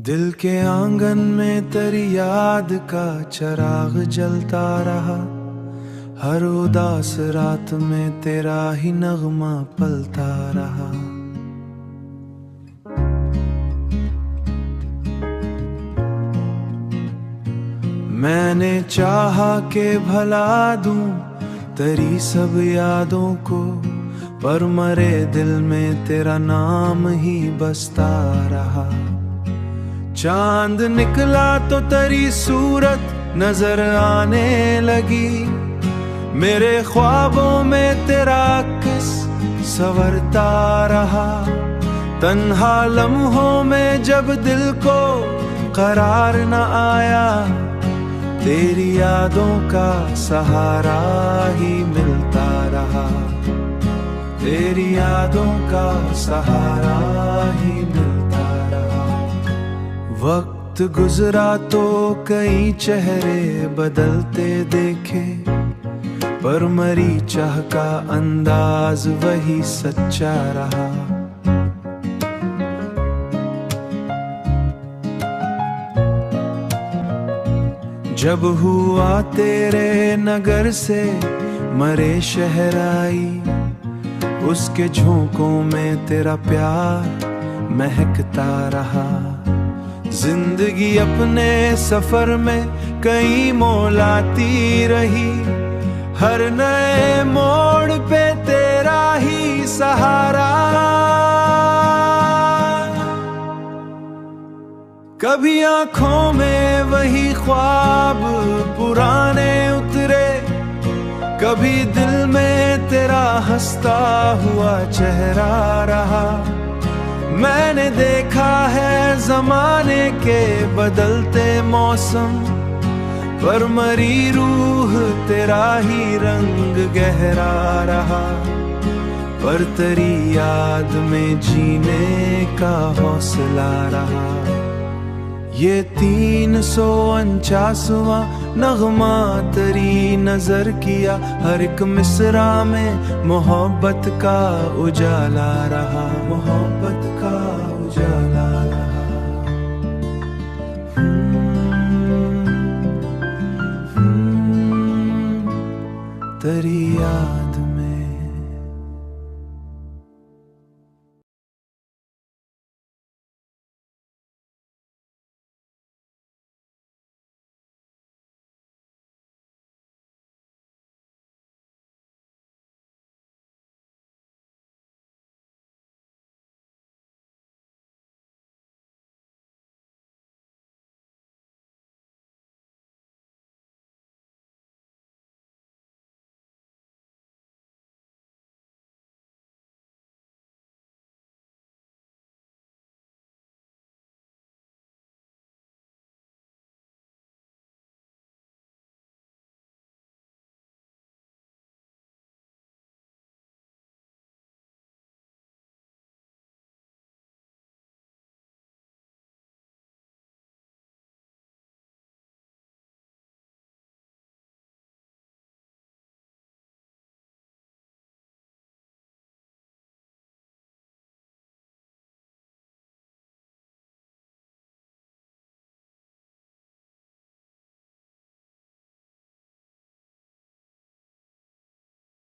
दिल के आंगन में तेरी याद का चिराग जलता रहा। हर उदास रात में तेरा ही नगमा पलता रहा। मैंने चाहा के भला दूं तेरी सब यादों को, पर मरे दिल में तेरा नाम ही बसता रहा। चांद निकला तो तेरी सूरत नजर आने लगी। मेरे ख्वाबों में तेरा किस संवरता रहा। तन्हा लम्हों में जब दिल को करार न आया, तेरी यादों का सहारा ही मिलता रहा। तेरी यादों का सहारा ही मिलता रहा। वक्त गुजरा तो कई चेहरे बदलते देखे, पर मरी चाह का अंदाज वही सच्चा रहा। जब हुआ तेरे नगर से मरे शहर आई, उसके झोंकों में तेरा प्यार महकता रहा। जिंदगी अपने सफर में कई मोड़ आती रही। हर नए मोड़ पे तेरा ही सहारा। कभी आंखों में वही ख्वाब पुराने उतरे, कभी दिल में तेरा हंसता हुआ चेहरा रहा। मैंने देखा है जमाने के बदलते मौसम, पर मरी रूह तेरा ही रंग गहरा रहा। पर तेरी याद में जीने का हौसला रहा। ये 349वां नगमा तेरी नजर किया। हर एक मिसरा में मोहब्बत का उजाला रहा। मोहब्बत का उजाला रहा। तेरी याद